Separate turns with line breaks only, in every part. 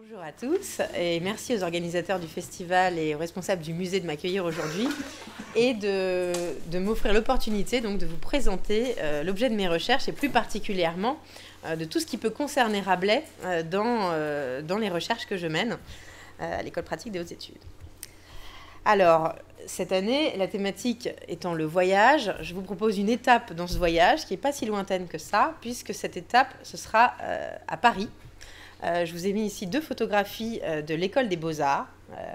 Bonjour à tous et merci aux organisateurs du festival et aux responsables du musée de m'accueillir aujourd'hui et de m'offrir l'opportunité donc de vous présenter l'objet de mes recherches et plus particulièrement de tout ce qui peut concerner Rabelais dans les recherches que je mène à l'École pratique des hautes études. Alors, cette année, la thématique étant le voyage, je vous propose une étape dans ce voyage qui n'est pas si lointaine que ça, puisque cette étape, ce sera à Paris. Je vous ai mis ici deux photographies de l'École des Beaux-Arts,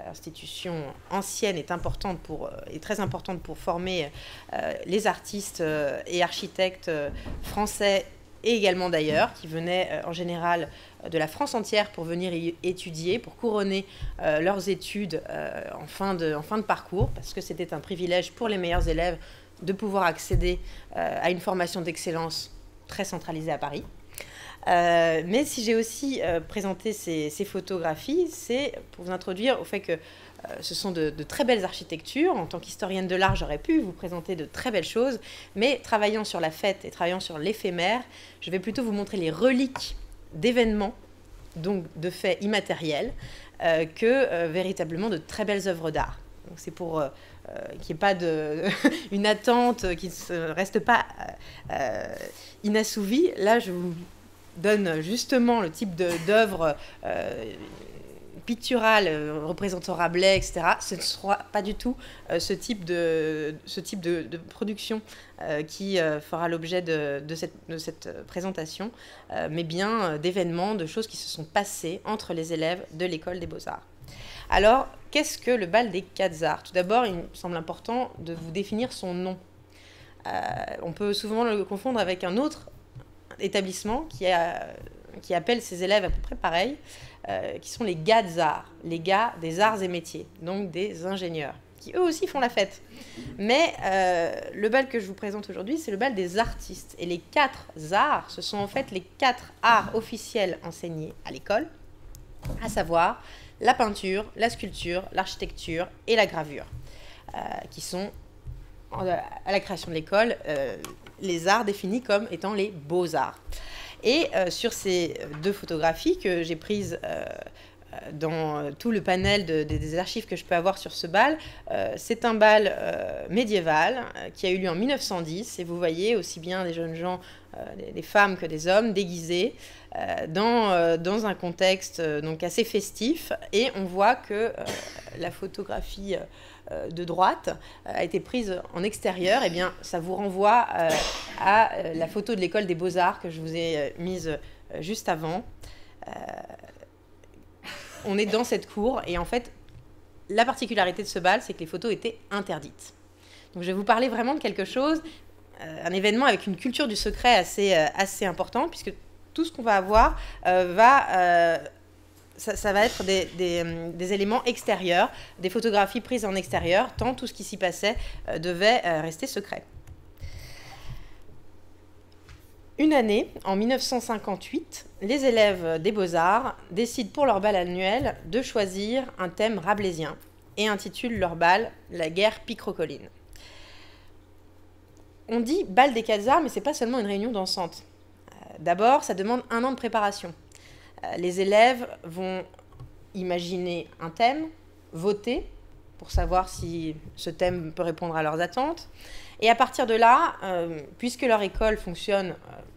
institution ancienne et très importante pour former les artistes et architectes français et également d'ailleurs, qui venaient en général de la France entière pour venir y étudier, pour couronner leurs études en fin de parcours, parce que c'était un privilège pour les meilleurs élèves de pouvoir accéder à une formation d'excellence très centralisée à Paris. Mais si j'ai aussi présenté ces photographies, c'est pour vous introduire au fait que ce sont de très belles architectures. En tant qu'historienne de l'art, j'aurais pu vous présenter de très belles choses, mais travaillant sur la fête et travaillant sur l'éphémère, je vais plutôt vous montrer les reliques d'événements, donc de faits immatériels, que véritablement de très belles œuvres d'art. C'est pour qu'il n'y ait pas une attente qui ne reste pas inassouvie. Là, je vous donne justement le type d'œuvre picturale représentant Rabelais, etc. Ce ne sera pas du tout ce type de production qui fera l'objet de cette présentation, mais bien d'événements, de choses qui se sont passées entre les élèves de l'École des Beaux-Arts. Alors, qu'est-ce que le bal des 4 arts? Tout d'abord, il me semble important de vous définir son nom. On peut souvent le confondre avec un autre établissement qui appelle ses élèves à peu près pareil, qui sont les gars des arts, les gars des arts et métiers, donc des ingénieurs, qui eux aussi font la fête. Mais le bal que je vous présente aujourd'hui, c'est le bal des artistes. Et les 4 arts, ce sont en fait les 4 arts officiels enseignés à l'école, à savoir la peinture, la sculpture, l'architecture et la gravure, qui sont, à la création de l'école, les arts définis comme étant les beaux-arts. Et sur ces deux photographies que j'ai prises dans tout le panel des archives que je peux avoir sur ce bal, c'est un bal médiéval qui a eu lieu en 1910. Et vous voyez aussi bien des jeunes gens, des femmes que des hommes, déguisés dans un contexte donc assez festif. Et on voit que la photographie de droite a été prise en extérieur. Eh bien, ça vous renvoie à la photo de l'École des Beaux-Arts que je vous ai mise juste avant. On est dans cette cour et en fait, la particularité de ce bal, c'est que les photos étaient interdites. Donc, je vais vous parler vraiment de quelque chose, un événement avec une culture du secret assez importante, puisque tout ce qu'on va avoir ça va être des éléments extérieurs, des photographies prises en extérieur, tant tout ce qui s'y passait devait rester secret. Une année, en 1958, les élèves des Beaux-Arts décident pour leur bal annuel de choisir un thème rabelaisien et intitulent leur bal « La guerre picrocolline ». On dit bal des 4 arts, mais ce n'est pas seulement une réunion dansante. D'abord, ça demande 1 an de préparation. Les élèves vont imaginer un thème, voter pour savoir si ce thème peut répondre à leurs attentes. Et à partir de là, puisque leur école fonctionne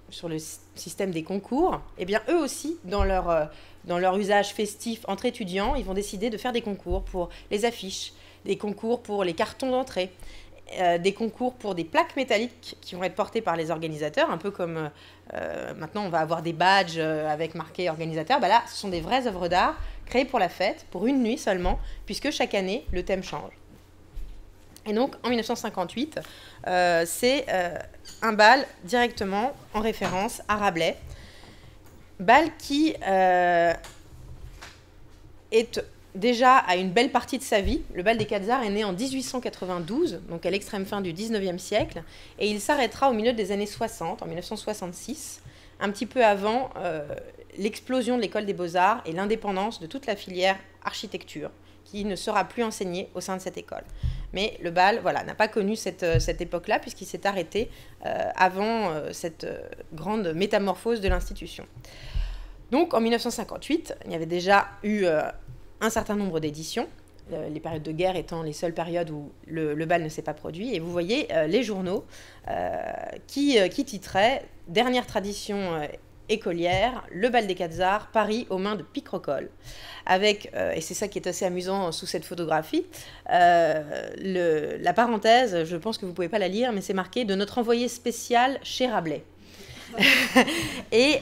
sur le système des concours, eh bien eux aussi, dans leur usage festif entre étudiants, ils vont décider de faire des concours pour les affiches, des concours pour les cartons d'entrée, des concours pour des plaques métalliques qui vont être portées par les organisateurs, un peu comme maintenant on va avoir des badges avec marqué organisateur. Bah là, ce sont des vraies œuvres d'art créées pour la fête, pour une nuit seulement, puisque chaque année, le thème change. Et donc, en 1958, c'est un bal directement en référence à Rabelais. Bal qui est déjà à une belle partie de sa vie. Le bal des 4 arts est né en 1892, donc à l'extrême fin du 19e siècle, et il s'arrêtera au milieu des années 60, en 1966, un petit peu avant l'explosion de l'École des Beaux-Arts et l'indépendance de toute la filière architecture, qui ne sera plus enseignée au sein de cette école. Mais le bal, voilà, n'a pas connu cette époque-là, puisqu'il s'est arrêté avant cette grande métamorphose de l'institution. Donc en 1958, il y avait déjà eu un certain nombre d'éditions, les périodes de guerre étant les seules périodes où le bal ne s'est pas produit. Et vous voyez les journaux qui titraient « Dernière tradition écolière, le bal des 4 arts, Paris aux mains de Picrocole ». Avec, et c'est ça qui est assez amusant sous cette photographie, la parenthèse, je pense que vous ne pouvez pas la lire, mais c'est marqué « de notre envoyé spécial chez Rabelais ». Et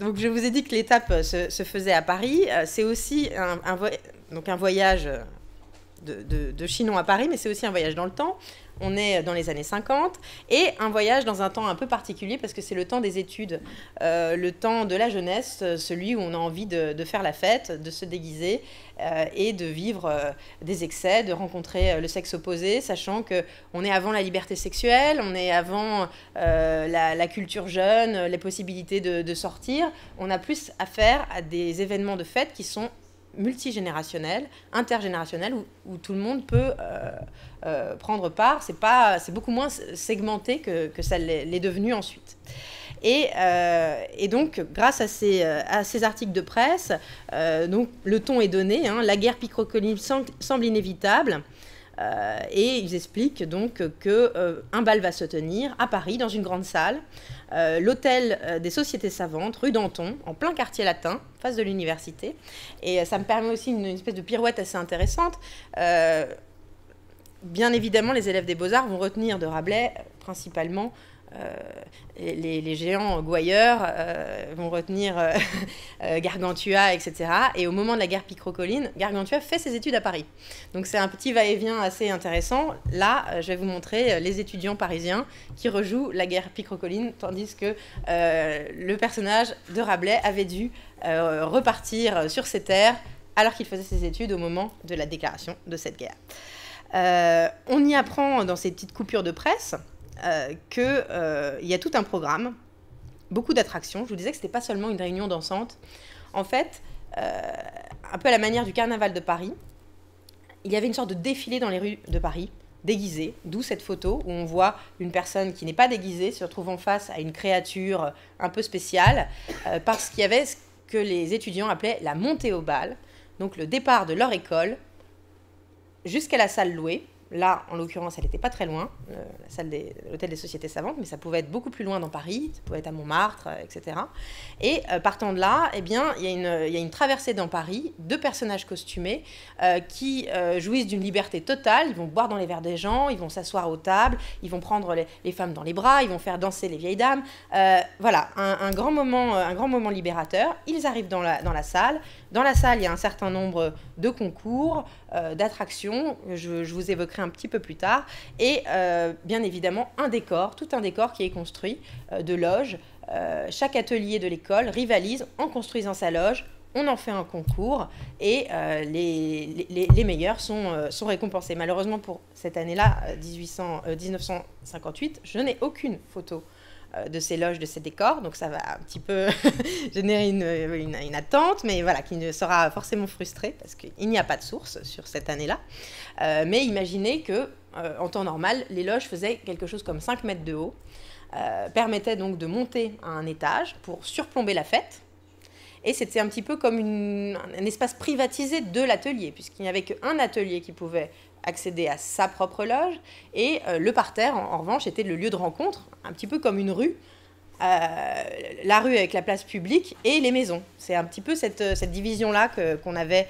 donc je vous ai dit que l'étape se faisait à Paris. C'est aussi un voyage de Chinon à Paris, mais c'est aussi un voyage dans le temps. On est dans les années 50 et un voyage dans un temps un peu particulier parce que c'est le temps des études, le temps de la jeunesse, celui où on a envie de faire la fête, de se déguiser et de vivre des excès, de rencontrer le sexe opposé, sachant qu'on est avant la liberté sexuelle, on est avant la culture jeune, les possibilités de sortir. On a plus affaire à des événements de fête qui sont multigénérationnel, intergénérationnel, où tout le monde peut prendre part. C'est beaucoup moins segmenté que ça l'est devenu ensuite. Et donc, grâce à ces articles de presse, donc, le ton est donné, hein, la guerre picrocoline semble inévitable. Et ils expliquent donc qu'un bal va se tenir à Paris, dans une grande salle, l'hôtel des Sociétés Savantes, rue Danton, en plein quartier latin, face de l'université. Et ça me permet aussi une espèce de pirouette assez intéressante. Bien évidemment, les élèves des Beaux-Arts vont retenir de Rabelais principalement les géants gouailleurs, vont retenir Gargantua, etc. Et au moment de la guerre picrocoline, Gargantua fait ses études à Paris. Donc c'est un petit va-et-vient assez intéressant. Là, je vais vous montrer les étudiants parisiens qui rejouent la guerre picrocoline, tandis que le personnage de Rabelais avait dû repartir sur ses terres alors qu'il faisait ses études au moment de la déclaration de cette guerre. On y apprend dans ces petites coupures de presse qu'il y a tout un programme, beaucoup d'attractions. Je vous disais que ce n'était pas seulement une réunion dansante. En fait, un peu à la manière du carnaval de Paris, il y avait une sorte de défilé dans les rues de Paris, déguisée, d'où cette photo où on voit une personne qui n'est pas déguisée se retrouvant face à une créature un peu spéciale, parce qu'il y avait ce que les étudiants appelaient la montée au bal, donc le départ de leur école jusqu'à la salle louée. Là, en l'occurrence, elle n'était pas très loin, la salle de l'hôtel des Sociétés Savantes, mais ça pouvait être beaucoup plus loin dans Paris, ça pouvait être à Montmartre, etc. Et partant de là, eh bien, il y a une traversée dans Paris, 2 personnages costumés qui jouissent d'une liberté totale. Ils vont boire dans les verres des gens, ils vont s'asseoir aux tables, ils vont prendre les femmes dans les bras, ils vont faire danser les vieilles dames. Voilà, un grand moment libérateur. Ils arrivent dans la salle. Dans la salle, il y a un certain nombre de concours, d'attractions, je vous évoquerai un petit peu plus tard, et bien évidemment tout un décor qui est construit de loges. Chaque atelier de l'école rivalise en construisant sa loge, on en fait un concours, et les meilleurs sont récompensés. Malheureusement pour cette année-là, 1958, je n'ai aucune photo de ces loges, de ces décors, donc ça va un petit peu générer une attente, mais voilà, qui ne sera forcément frustrée parce qu'il n'y a pas de source sur cette année-là. Mais imaginez que, en temps normal, les loges faisaient quelque chose comme 5 mètres de haut, permettaient donc de monter à un étage pour surplomber la fête. Et c'était un petit peu comme un espace privatisé de l'atelier, puisqu'il n'y avait qu'un atelier qui pouvait accéder à sa propre loge, et le parterre, en revanche, était le lieu de rencontre, un petit peu comme une rue, la rue avec la place publique et les maisons. C'est un petit peu cette division-là qu'on avait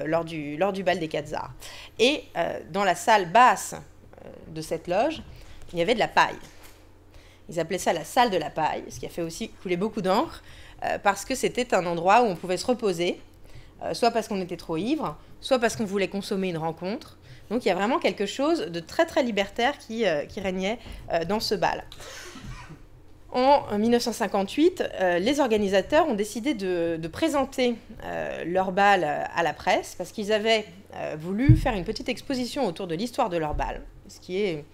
lors du bal des 4 arts. Et dans la salle basse de cette loge, il y avait de la paille. Ils appelaient ça la salle de la paille, ce qui a fait aussi couler beaucoup d'encre, parce que c'était un endroit où on pouvait se reposer, soit parce qu'on était trop ivre, soit parce qu'on voulait consommer une rencontre. Donc il y a vraiment quelque chose de très très libertaire qui régnait dans ce bal. En 1958, les organisateurs ont décidé de présenter leur bal à la presse parce qu'ils avaient voulu faire une petite exposition autour de l'histoire de leur bal, ce qui est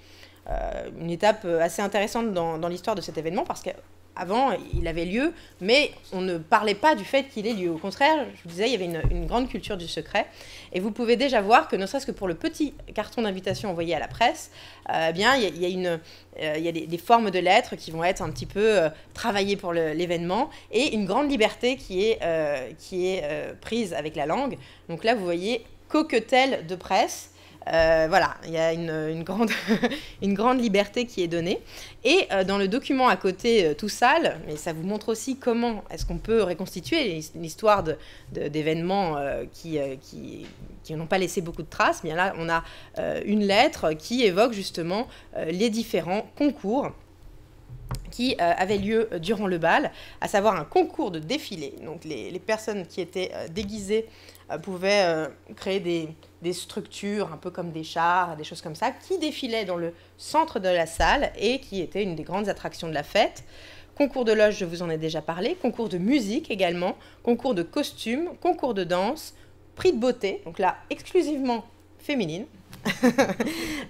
une étape assez intéressante dans l'histoire de cet événement parce que avant, il avait lieu, mais on ne parlait pas du fait qu'il ait lieu. Au contraire, je vous disais, il y avait une grande culture du secret. Et vous pouvez déjà voir que, ne serait-ce que pour le petit carton d'invitation envoyé à la presse, il y a des formes de lettres qui vont être un petit peu travaillées pour l'événement, et une grande liberté qui est prise avec la langue. Donc là, vous voyez coquetel de presse. Voilà, il y a une grande, une grande liberté qui est donnée. Et dans le document à côté, tout sale, mais ça vous montre aussi comment est-ce qu'on peut reconstituer l'histoire d'événements qui n'ont pas laissé beaucoup de traces. Bien là, on a une lettre qui évoque justement les différents concours qui avait lieu durant le bal, à savoir un concours de défilé. Donc les personnes qui étaient déguisées pouvaient créer des structures, un peu comme des chars, des choses comme ça, qui défilaient dans le centre de la salle et qui étaient une des grandes attractions de la fête. Concours de loge, je vous en ai déjà parlé, concours de musique également, concours de costumes, concours de danse, prix de beauté, donc là exclusivement féminine.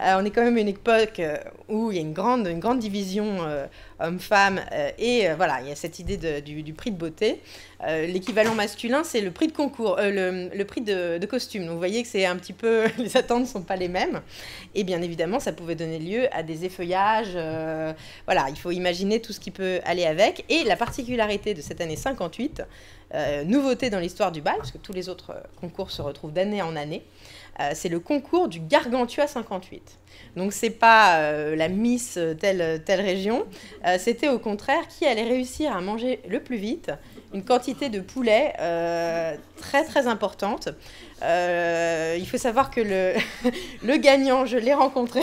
On est quand même une époque où il y a une grande division hommes-femmes et voilà, il y a cette idée du prix de beauté. L'équivalent masculin, c'est le prix de concours, le prix de costume. Donc vous voyez que c'est un petit peu, les attentes ne sont pas les mêmes. Et bien évidemment, ça pouvait donner lieu à des effeuillages. Voilà, il faut imaginer tout ce qui peut aller avec. Et la particularité de cette année 58, nouveauté dans l'histoire du bal, parce que tous les autres concours se retrouvent d'année en année, c'est le concours du Gargantua 58. Donc c'est pas la Miss telle région, c'était au contraire qui allait réussir à manger le plus vite une quantité de poulet très très importante. Il faut savoir que le gagnant, je l'ai rencontré,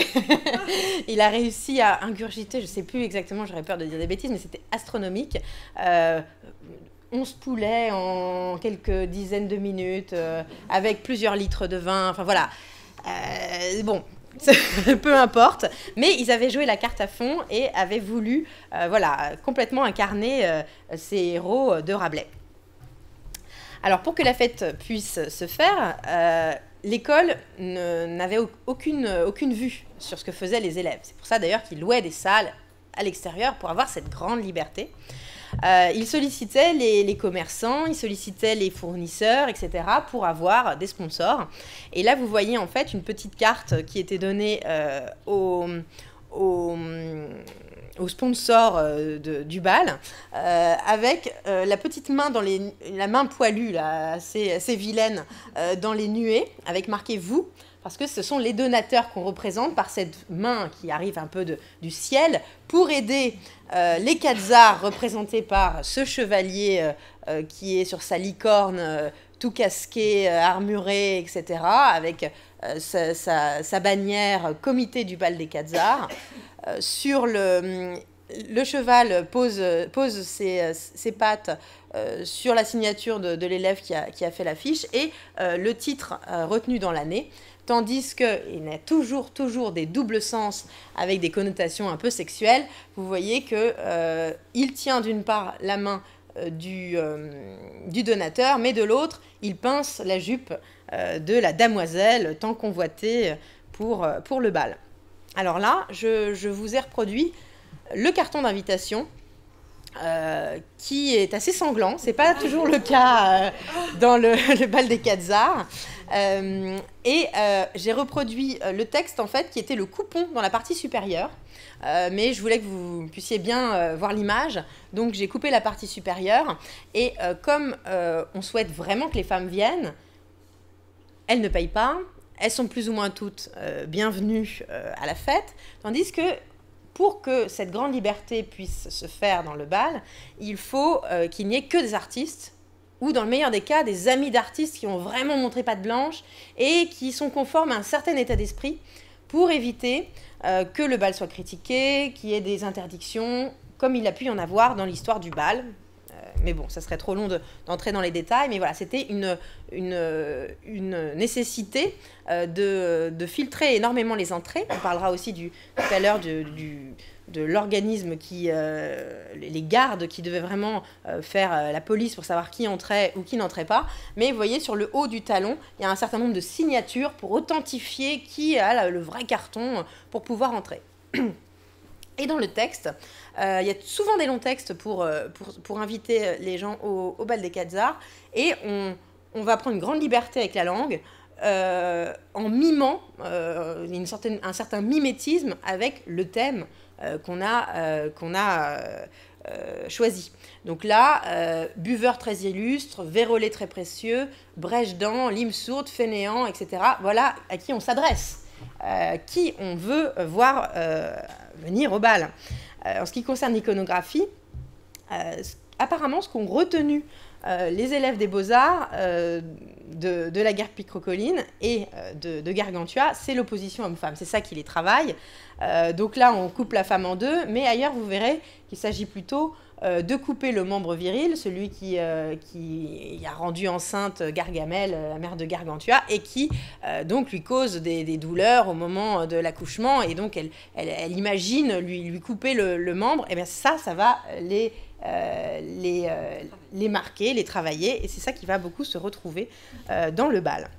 il a réussi à ingurgiter, je sais plus exactement, j'aurais peur de dire des bêtises, mais c'était astronomique. 11 poulets en quelques dizaines de minutes, avec plusieurs litres de vin, enfin voilà. Bon, peu importe, mais ils avaient joué la carte à fond et avaient voulu voilà, complètement incarner ces héros de Rabelais. Alors pour que la fête puisse se faire, l'école n'avait aucune vue sur ce que faisaient les élèves. C'est pour ça d'ailleurs qu'ils louaient des salles à l'extérieur pour avoir cette grande liberté. Ils sollicitaient les commerçants, ils sollicitaient les fournisseurs, etc. pour avoir des sponsors. Et là, vous voyez en fait une petite carte qui était donnée aux sponsors du bal, avec la petite main la main poilue, là, assez vilaine, dans les nuées, avec marqué « Vous ». Parce que ce sont les donateurs qu'on représente par cette main qui arrive un peu du ciel pour aider les Quat'z'Arts représentés par ce chevalier qui est sur sa licorne, tout casqué, armuré, etc., avec sa bannière comité du bal des Quat'z'Arts. Sur le cheval pose ses pattes sur la signature de l'élève qui a fait l'affiche et le titre retenu dans l'année. Tandis qu'il y a toujours des doubles sens avec des connotations un peu sexuelles. Vous voyez qu'il tient d'une part la main du donateur, mais de l'autre, il pince la jupe de la damoiselle tant convoitée pour le bal. Alors là, je vous ai reproduit le carton d'invitation qui est assez sanglant. C'est pas toujours le cas dans le bal des Quat'z'Arts. J'ai reproduit le texte en fait qui était le coupon dans la partie supérieure. Mais je voulais que vous puissiez bien voir l'image. Donc j'ai coupé la partie supérieure. Et comme on souhaite vraiment que les femmes viennent, elles ne payent pas. Elles sont plus ou moins toutes bienvenues à la fête. Tandis que pour que cette grande liberté puisse se faire dans le bal, il faut qu'il n'y ait que des artistes, ou dans le meilleur des cas, des amis d'artistes qui ont vraiment montré patte blanche et qui sont conformes à un certain état d'esprit pour éviter que le bal soit critiqué, qu'il y ait des interdictions, comme il a pu y en avoir dans l'histoire du bal. Mais bon, ça serait trop long d'entrer dans les détails. Mais voilà, c'était une nécessité de filtrer énormément les entrées. On parlera aussi tout à l'heure de l'organisme les gardes qui devaient vraiment faire la police pour savoir qui entrait ou qui n'entrait pas. Mais vous voyez, sur le haut du talon, il y a un certain nombre de signatures pour authentifier qui a le vrai carton pour pouvoir entrer. Et dans le texte, il y a souvent des longs textes pour inviter les gens au bal des 4 arts. Et on va prendre une grande liberté avec la langue en mimant un certain mimétisme avec le thème qu'on a choisi. Donc là, buveur très illustre, vérolé très précieux, brèche-dents, lime sourde, fainéant, etc. Voilà à qui on s'adresse, qui on veut voir venir au bal. En ce qui concerne l'iconographie, apparemment, ce qu'ont retenu les élèves des Beaux-Arts de la guerre picrocolline et de Gargantua, c'est l'opposition homme-femme. C'est ça qui les travaille. Donc là, on coupe la femme en deux, mais ailleurs, vous verrez qu'il s'agit plutôt de couper le membre viril, celui qui a rendu enceinte Gargamel, la mère de Gargantua, et qui donc lui cause des douleurs au moment de l'accouchement, et donc elle imagine lui couper le membre. Et bien ça va les marquer, les travailler, et c'est ça qui va beaucoup se retrouver dans le bal.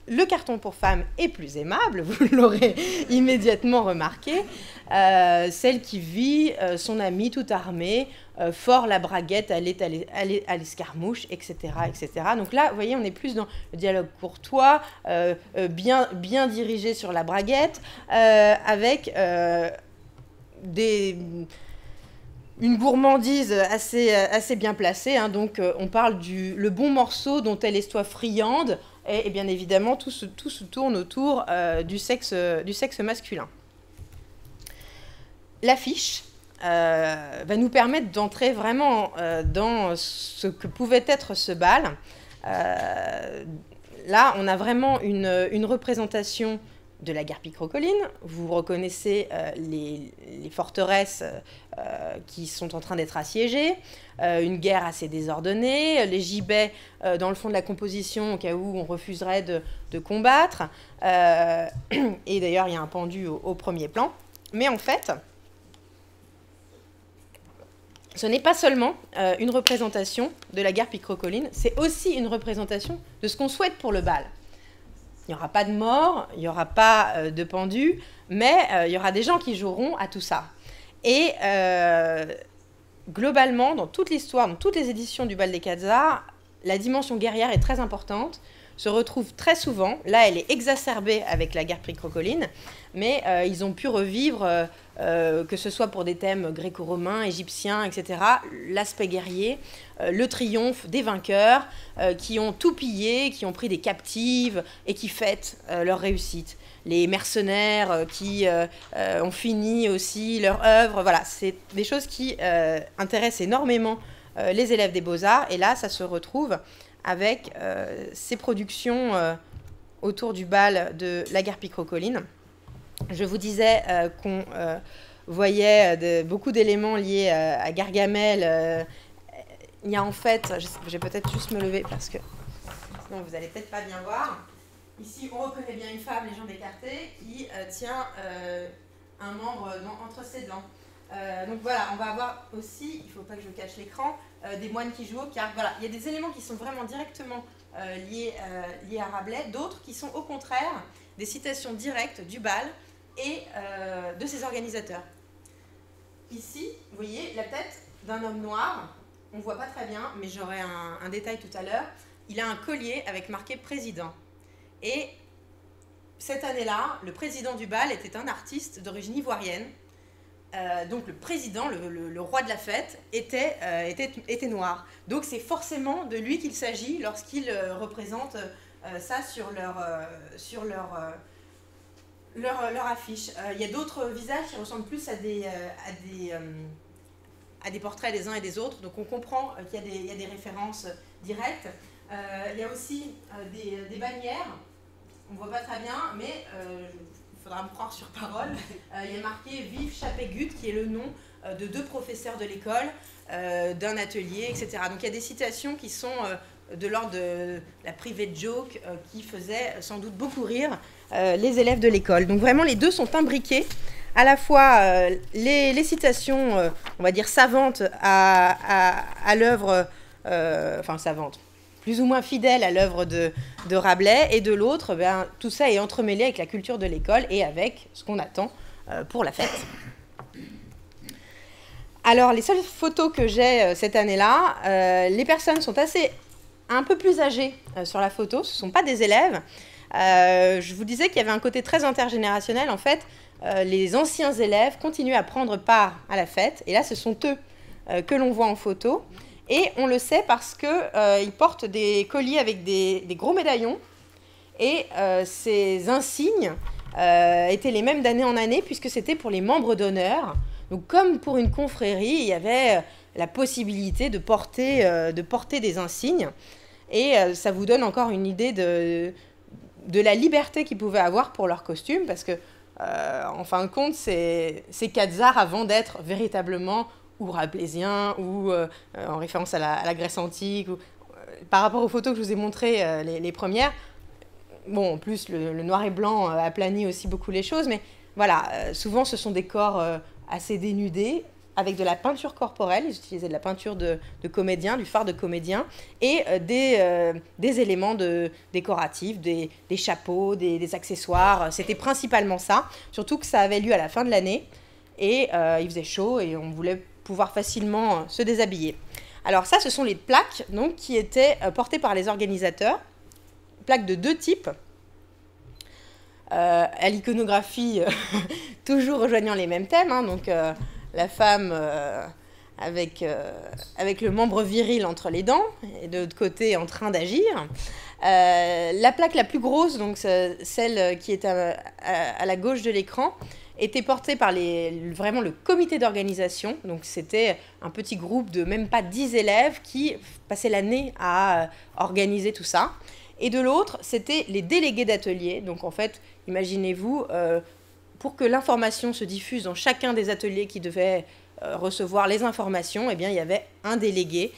Le carton pour femme est plus aimable, vous l'aurez immédiatement remarqué. Celle qui vit, son ami tout armé, fort la braguette, elle est à l'escarmouche, etc., etc. Donc là, vous voyez, on est plus dans le dialogue courtois, bien dirigé sur la braguette, avec une gourmandise assez bien placée. Hein. Donc, on parle le bon morceau dont elle est soit friande, et bien évidemment, tout se tourne autour du sexe masculin. L'affiche va nous permettre d'entrer vraiment dans ce que pouvait être ce bal. Là, on a vraiment une représentation de la guerre picrocolline. Vous reconnaissez les forteresses qui sont en train d'être assiégées, une guerre assez désordonnée, les gibets dans le fond de la composition au cas où on refuserait de combattre. Et d'ailleurs, il y a un pendu au premier plan. Mais en fait, ce n'est pas seulement une représentation de la guerre picrocolline, c'est aussi une représentation de ce qu'on souhaite pour le bal. Il n'y aura pas de mort, il n'y aura pas de pendu, mais il y aura des gens qui joueront à tout ça. Et globalement, dans toute l'histoire, dans toutes les éditions du bal des 4 arts, la dimension guerrière est très importante, se retrouve très souvent. Là, elle est exacerbée avec la guerre picrocolline, mais ils ont pu revivre, que ce soit pour des thèmes gréco-romains, égyptiens, etc., l'aspect guerrier, le triomphe des vainqueurs qui ont tout pillé, qui ont pris des captives et qui fêtent leur réussite. Les mercenaires qui ont fini aussi leur œuvre. Voilà, c'est des choses qui intéressent énormément les élèves des Beaux-Arts. Et là, ça se retrouve avec ces productions autour du bal de la guerre picrocolline. Je vous disais qu'on voyait beaucoup d'éléments liés à Gargamel. Il y a en fait, je vais peut-être juste me lever parce que sinon vous n'allez peut-être pas bien voir. Ici, on reconnaît bien une femme, les jambes écartées, qui tient un membre entre ses dents. Donc voilà, on va avoir aussi, il ne faut pas que je cache l'écran, des moines qui jouent aux cartes. Voilà, il y a des éléments qui sont vraiment directement liés à Rabelais, d'autres qui sont au contraire des citations directes du bal et de ses organisateurs. Ici, vous voyez la tête d'un homme noir, on ne voit pas très bien, mais j'aurai un détail tout à l'heure. Il a un collier avec marqué président. Et cette année-là, le président du bal était un artiste d'origine ivoirienne. Donc le président, le roi de la fête, était noir. Donc c'est forcément de lui qu'il s'agit lorsqu'il représente ça sur leur affiche. Il y a d'autres visages qui ressemblent plus à des portraits des uns et des autres, donc on comprend qu'il y a des références directes. Il y a aussi des bannières, on ne voit pas très bien, mais il faudra me croire sur parole. Il y a marqué « Vive Chapégut » qui est le nom de 2 professeurs de l'école, d'un atelier, etc. Donc il y a des citations qui sont de l'ordre de la private joke qui faisait sans doute beaucoup rire les élèves de l'école. Donc vraiment les deux sont imbriqués, à la fois les citations, on va dire savantes à l'œuvre, enfin savantes, plus ou moins fidèles à l'œuvre de Rabelais, et de l'autre, ben, tout ça est entremêlé avec la culture de l'école et avec ce qu'on attend pour la fête. Alors, les seules photos que j'ai cette année-là, les personnes sont un peu plus âgées sur la photo. Ce ne sont pas des élèves. Je vous disais qu'il y avait un côté très intergénérationnel. En fait, les anciens élèves continuent à prendre part à la fête. Et là, ce sont eux que l'on voit en photo. Et on le sait parce qu'ils portent des colliers avec des gros médaillons. Et ces insignes étaient les mêmes d'année en année, puisque c'était pour les membres d'honneur. Donc, comme pour une confrérie, il y avait la possibilité de porter des insignes. Et ça vous donne encore une idée de la liberté qu'ils pouvaient avoir pour leur costume, parce que, en fin de compte, ces quatre arts, avant d'être véritablement ou rabelaisiens, ou en référence à la Grèce antique, ou, par rapport aux photos que je vous ai montrées, les premières, bon, en plus, le noir et blanc aplanit aussi beaucoup les choses, mais voilà, souvent ce sont des corps assez dénudés, avec de la peinture corporelle. Ils utilisaient de la peinture de comédien, du fard de comédien, et des éléments décoratifs, des chapeaux, des accessoires. C'était principalement ça, surtout que ça avait lieu à la fin de l'année, et il faisait chaud, et on voulait pouvoir facilement se déshabiller. Alors ça, ce sont les plaques donc, qui étaient portées par les organisateurs, plaques de deux types, à l'iconographie, toujours rejoignant les mêmes thèmes, hein, donc la femme avec le membre viril entre les dents, et de l'autre côté en train d'agir. La plaque la plus grosse, donc celle qui est à la gauche de l'écran, était portée par vraiment le comité d'organisation. Donc c'était un petit groupe de même pas 10 élèves qui passaient l'année à organiser tout ça. Et de l'autre, c'était les délégués d'atelier. Donc en fait, imaginez-vous, pour que l'information se diffuse dans chacun des ateliers qui devaient recevoir les informations, eh bien, il y avait un délégué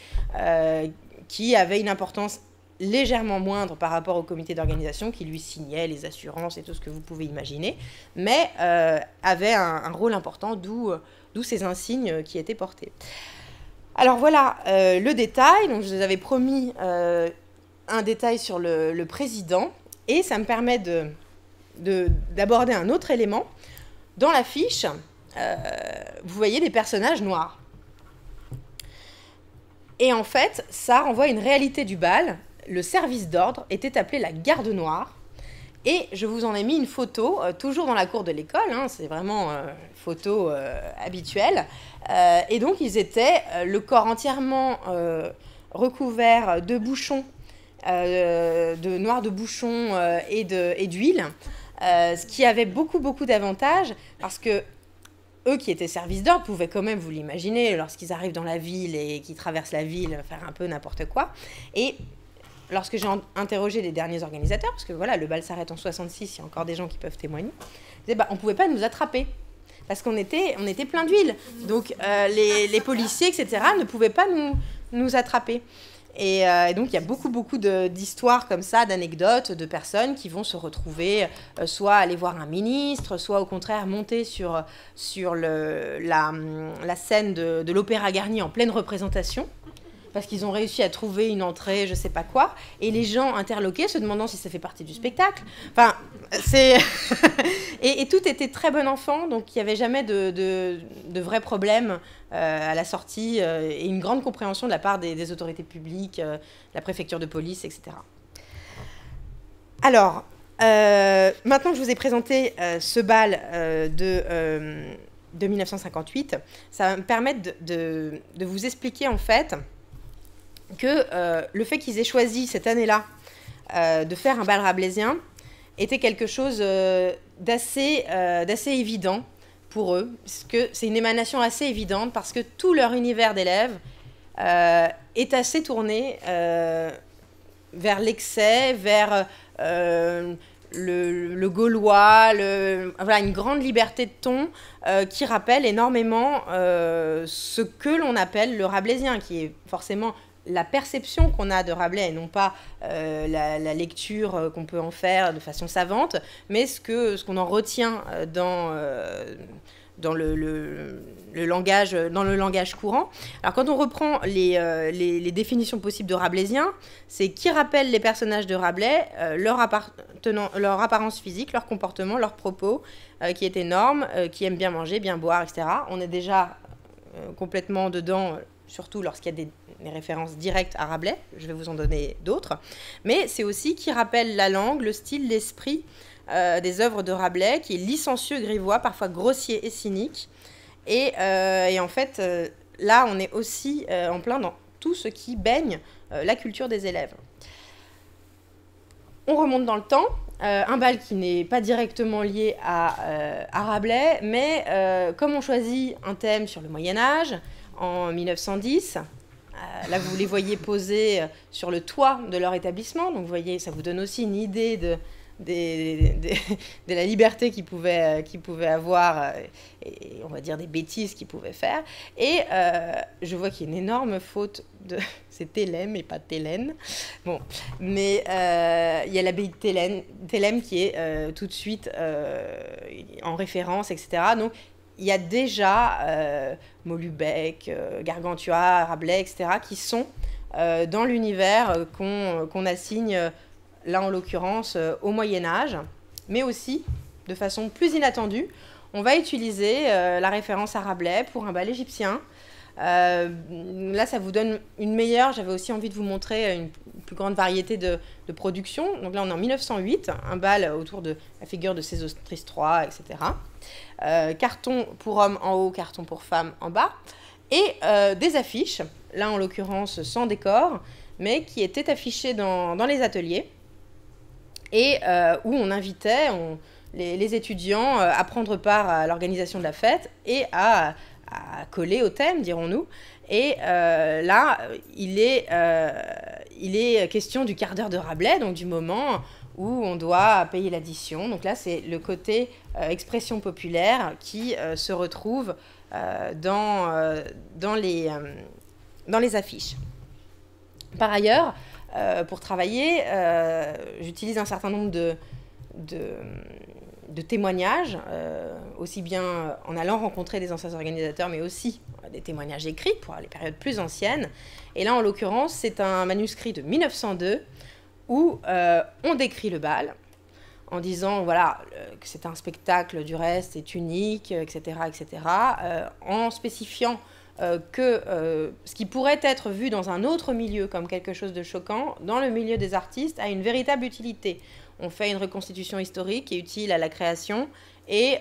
qui avait une importance légèrement moindre par rapport au comité d'organisation, qui lui signait les assurances et tout ce que vous pouvez imaginer, mais avait un rôle important, d'où ces insignes qui étaient portés. Alors voilà le détail. Donc, je vous avais promis un détail sur le président, et ça me permet d'aborder un autre élément. Dans l'affiche, vous voyez des personnages noirs. Et en fait, ça renvoie à une réalité du bal. Le service d'ordre était appelé la garde noire. Et je vous en ai mis une photo, toujours dans la cour de l'école, hein, c'est vraiment une photo habituelle. Et donc, ils étaient le corps entièrement recouvert de bouchons, de noir de bouchons et d'huile, ce qui avait beaucoup d'avantages, parce que eux qui étaient service d'ordre pouvaient quand même, vous l'imaginez, lorsqu'ils arrivent dans la ville et qu'ils traversent la ville, faire un peu n'importe quoi. Et lorsque j'ai interrogé les derniers organisateurs, parce que voilà, le bal s'arrête en 66, il y a encore des gens qui peuvent témoigner, ils disaient, on ne pouvait pas nous attraper, parce qu'on était plein d'huile. Donc les policiers, etc., ne pouvaient pas nous attraper. Et donc, il y a beaucoup d'histoires comme ça, d'anecdotes, de personnes qui vont se retrouver, soit aller voir un ministre, soit au contraire monter sur la scène de l'Opéra Garnier en pleine représentation, parce qu'ils ont réussi à trouver une entrée, je sais pas quoi, et les gens interloqués se demandant si ça fait partie du spectacle. Enfin, c'est... et tout était très bon enfant, donc il n'y avait jamais de vrais problèmes à la sortie, et une grande compréhension de la part des autorités publiques, la préfecture de police, etc. Alors, maintenant que je vous ai présenté ce bal de 1958, ça va me permettre de vous expliquer en fait que le fait qu'ils aient choisi cette année-là de faire un bal rabelaisien était quelque chose d'assez évident pour eux, parce que c'est une émanation assez évidente, parce que tout leur univers d'élèves est assez tourné vers l'excès, vers le gaulois, voilà, une grande liberté de ton qui rappelle énormément ce que l'on appelle le rabelaisien, qui est forcément la perception qu'on a de Rabelais, et non pas la lecture qu'on peut en faire de façon savante, mais ce qu'on en retient dans le langage courant. Alors, quand on reprend les définitions possibles de rabelaisien, c'est qui rappelle les personnages de Rabelais, leur apparence physique, leur comportement, leurs propos, qui est énorme, qui aiment bien manger, bien boire, etc. On est déjà complètement dedans, surtout lorsqu'il y a des références directes à Rabelais, je vais vous en donner d'autres, mais c'est aussi qui rappelle la langue, le style, l'esprit des œuvres de Rabelais, qui est licencieux, grivois, parfois grossier et cynique. Et en fait, là, on est aussi en plein dans tout ce qui baigne la culture des élèves. On remonte dans le temps, un bal qui n'est pas directement lié à Rabelais, mais comme on choisit un thème sur le Moyen-Âge, en 1910, là vous les voyez posés sur le toit de leur établissement, donc vous voyez, ça vous donne aussi une idée de la liberté qu'ils pouvaient avoir et on va dire des bêtises qu'ils pouvaient faire. Et je vois qu'il y a une énorme faute de... C'est Thélème et pas Thélène. Bon, mais il y a l'abbaye de Thélème qui est tout de suite en référence, etc. Donc il y a déjà Molubec, Gargantua, Rabelais, etc. qui sont dans l'univers qu'on assigne... là en l'occurrence au Moyen-Âge, mais aussi, de façon plus inattendue, on va utiliser la référence à Rabelais pour un bal égyptien. Là, ça vous donne une meilleure, j'avais aussi envie de vous montrer une plus grande variété de production. Donc là, on est en 1908, un bal autour de la figure de Sésostris III, etc. Carton pour hommes en haut, carton pour femmes en bas. Et des affiches, là en l'occurrence sans décor, mais qui étaient affichées dans les ateliers. Et où on invitait les étudiants à prendre part à l'organisation de la fête et à coller au thème, dirons-nous. Et là, il est question du quart d'heure de Rabelais, donc du moment où on doit payer l'addition. Donc là, c'est le côté expression populaire qui se retrouve dans les affiches. Par ailleurs, pour travailler, j'utilise un certain nombre de témoignages, aussi bien en allant rencontrer des anciens organisateurs, mais aussi des témoignages écrits pour les périodes plus anciennes. Et là, en l'occurrence, c'est un manuscrit de 1902 où on décrit le bal en disant voilà, que c'est un spectacle du reste, c'est unique, etc., etc., en spécifiant que ce qui pourrait être vu dans un autre milieu comme quelque chose de choquant, dans le milieu des artistes, a une véritable utilité. On fait une reconstitution historique qui est utile à la création et,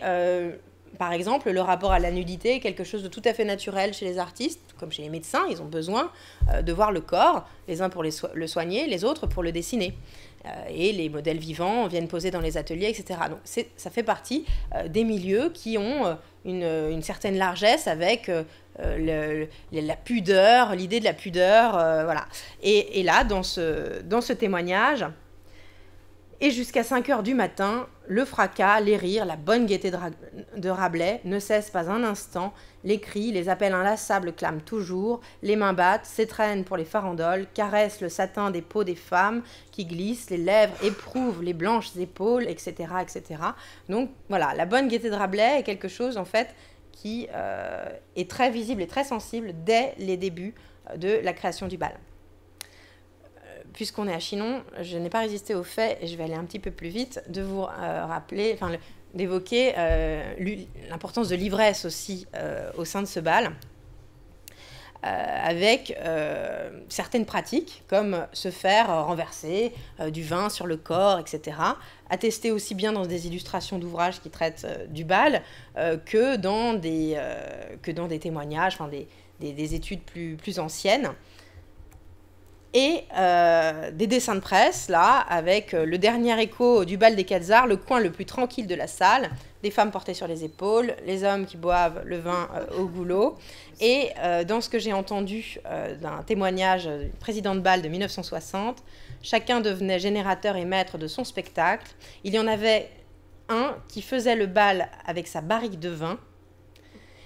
par exemple, le rapport à la nudité est quelque chose de tout à fait naturel chez les artistes, comme chez les médecins. Ils ont besoin de voir le corps, les uns pour le soigner, les autres pour le dessiner. Et les modèles vivants viennent poser dans les ateliers, etc. Donc ça fait partie des milieux qui ont une certaine largesse avec la pudeur, l'idée de la pudeur, voilà. Et là, dans ce témoignage, et jusqu'à 5 heures du matin, le fracas, les rires, la bonne gaieté de Rabelais ne cessent pas un instant. Les cris, les appels inlassables clament toujours, les mains battent, s'étreignent pour les farandoles, caressent le satin des peaux des femmes qui glissent, les lèvres éprouvent les blanches épaules, etc., etc. Donc voilà, la bonne gaieté de Rabelais est quelque chose en fait qui est très visible et très sensible dès les débuts de la création du bal. Puisqu'on est à Chinon, je n'ai pas résisté au fait, et je vais aller un petit peu plus vite, de vous rappeler, d'évoquer l'importance de l'ivresse aussi au sein de ce bal, avec certaines pratiques, comme se faire renverser du vin sur le corps, etc., attesté aussi bien dans des illustrations d'ouvrages qui traitent du bal que dans des témoignages, enfin des études plus anciennes. Et des dessins de presse, là, avec le dernier écho du bal des Quetzars, le coin le plus tranquille de la salle, des femmes portées sur les épaules, les hommes qui boivent le vin au goulot. Et dans ce que j'ai entendu d'un témoignage du président de bal de 1960, chacun devenait générateur et maître de son spectacle. Il y en avait un qui faisait le bal avec sa barrique de vin.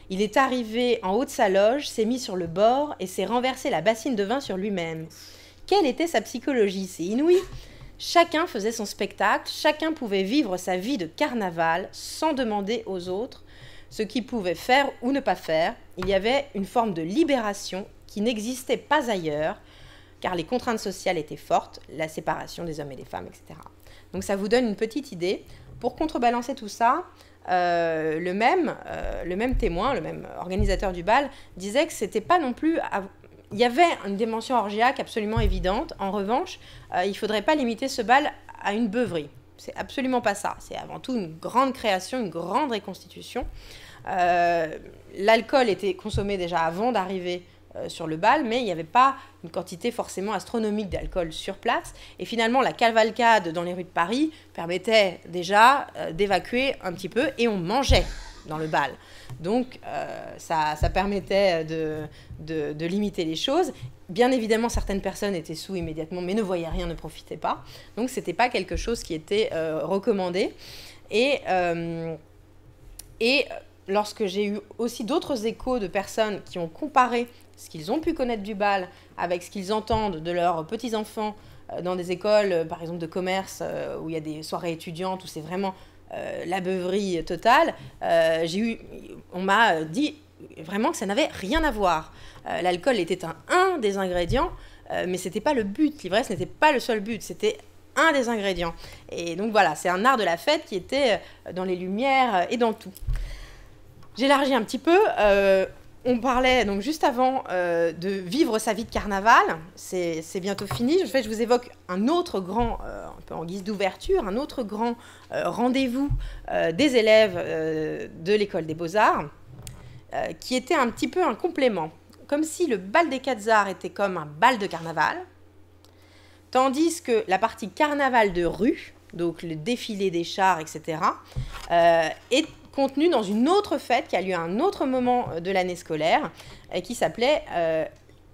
Il est arrivé en haut de sa loge, s'est mis sur le bord et s'est renversé la bassine de vin sur lui-même. Quelle était sa psychologie? C'est inouï. Chacun faisait son spectacle, chacun pouvait vivre sa vie de carnaval sans demander aux autres ce qu'ils pouvaient faire ou ne pas faire. Il y avait une forme de libération qui n'existait pas ailleurs, car les contraintes sociales étaient fortes, la séparation des hommes et des femmes, etc. Donc ça vous donne une petite idée pour contrebalancer tout ça, le même témoin, le même organisateur du bal, disait que c'était pas non plus... Il y avait une dimension orgiaque absolument évidente. En revanche, il ne faudrait pas limiter ce bal à une beuverie. C'est absolument pas ça. C'est avant tout une grande création, une grande reconstitution. L'alcool était consommé déjà avant d'arriver sur le bal, mais il n'y avait pas une quantité forcément astronomique d'alcool sur place. Et finalement, la cavalcade dans les rues de Paris permettait déjà d'évacuer un petit peu, et on mangeait dans le bal. Donc, ça permettait de limiter les choses. Bien évidemment, certaines personnes étaient sous immédiatement, mais ne voyaient rien, ne profitaient pas. Donc, ce n'était pas quelque chose qui était recommandé. Et lorsque j'ai eu aussi d'autres échos de personnes qui ont comparé ce qu'ils ont pu connaître du bal avec ce qu'ils entendent de leurs petits-enfants dans des écoles, par exemple de commerce, où il y a des soirées étudiantes, où c'est vraiment la beuverie totale, on m'a dit vraiment que ça n'avait rien à voir. L'alcool était un des ingrédients, mais ce n'était pas le but. L'ivresse n'était pas le seul but, c'était un des ingrédients. Et donc voilà, c'est un art de la fête qui était dans les lumières et dans tout. J'élargis un petit peu. On parlait donc juste avant de vivre sa vie de carnaval. C'est bientôt fini. En fait, je vous évoque un autre grand, un peu en guise d'ouverture, un autre grand rendez-vous des élèves de l'école des Beaux-Arts, qui était un petit peu un complément. Comme si le bal des Quatre Arts était comme un bal de carnaval, tandis que la partie carnaval de rue, donc le défilé des chars, etc., est contenu dans une autre fête qui a lieu à un autre moment de l'année scolaire, qui s'appelait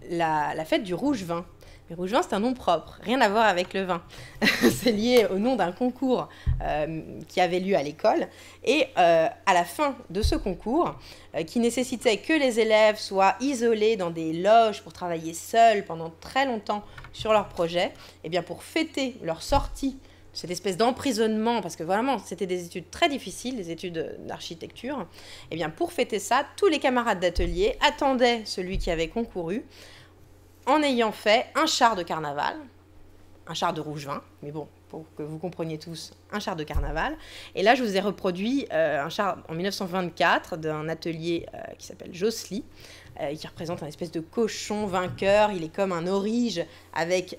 la fête du rouge vin. Le rouge vin, c'est un nom propre, rien à voir avec le vin. C'est lié au nom d'un concours qui avait lieu à l'école. Et à la fin de ce concours, qui nécessitait que les élèves soient isolés dans des loges pour travailler seuls pendant très longtemps sur leur projet, et bien pour fêter leur sortie, cette espèce d'emprisonnement, parce que vraiment, c'était des études très difficiles, des études d'architecture. Et bien, pour fêter ça, tous les camarades d'atelier attendaient celui qui avait concouru en ayant fait un char de carnaval, un char de rouge vin, mais bon, pour que vous compreniez tous, un char de carnaval. Et là, je vous ai reproduit un char en 1924 d'un atelier qui s'appelle Josely, qui représente un espèce de cochon vainqueur. Il est comme un aurige avec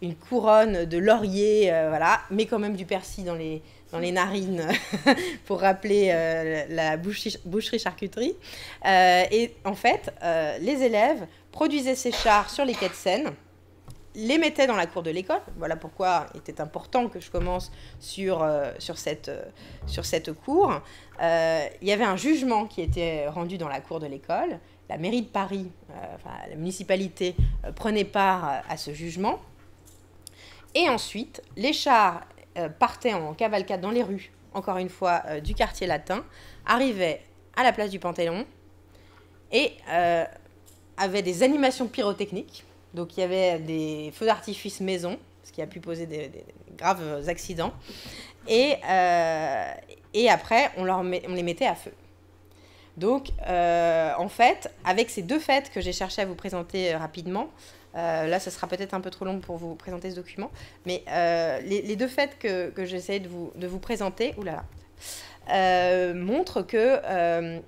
une couronne de laurier, voilà, mais quand même du persil dans les narines pour rappeler la boucherie-charcuterie. Et en fait, les élèves produisaient ces chars sur les quais de Seine, les mettaient dans la cour de l'école. Voilà pourquoi il était important que je commence sur cette cour. Il y avait un jugement qui était rendu dans la cour de l'école. La mairie de Paris, la municipalité, prenait part à ce jugement. Et ensuite, les chars partaient en cavalcade dans les rues, encore une fois, du quartier latin, arrivaient à la place du Panthéon et avaient des animations pyrotechniques. Donc il y avait des feux d'artifice maison, ce qui a pu poser des graves accidents. Et après, on les mettait à feu. Donc, en fait, avec ces deux fêtes que j'ai cherché à vous présenter rapidement, là, ce sera peut-être un peu trop long pour vous présenter ce document, mais les deux fêtes que j'essaie de vous présenter, montrent que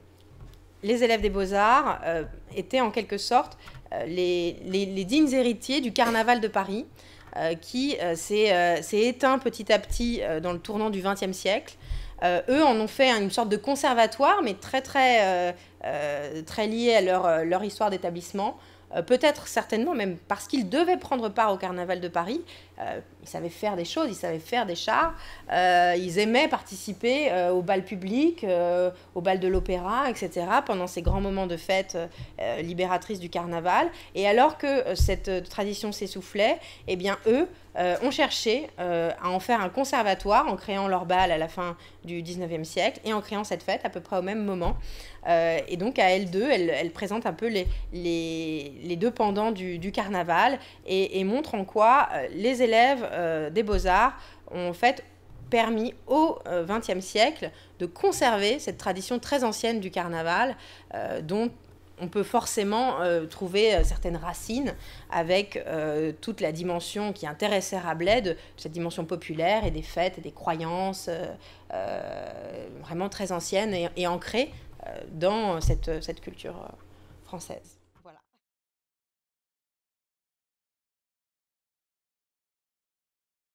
les élèves des Beaux-Arts étaient en quelque sorte les dignes héritiers du carnaval de Paris, qui s'est éteint petit à petit dans le tournant du XXe siècle. Eux en ont fait une sorte de conservatoire, mais très lié à leur histoire d'établissement. Peut-être certainement même parce qu'ils devaient prendre part au carnaval de Paris. Ils savaient faire des choses, ils savaient faire des chars. Ils aimaient participer au bal public, au bal de l'opéra, etc. pendant ces grands moments de fête libératrices du carnaval. Et alors que cette tradition s'essoufflait, eh bien eux ont cherché à en faire un conservatoire en créant leur bal à la fin du 19e siècle et en créant cette fête à peu près au même moment. Et donc à elles deux, elles présentent un peu les deux pendants du carnaval et montrent en quoi les élèves des Beaux-Arts ont en fait permis au XXe siècle de conserver cette tradition très ancienne du carnaval dont on peut forcément trouver certaines racines avec toute la dimension qui intéressait Rabelais, de cette dimension populaire et des fêtes et des croyances vraiment très anciennes et ancrées dans cette culture française.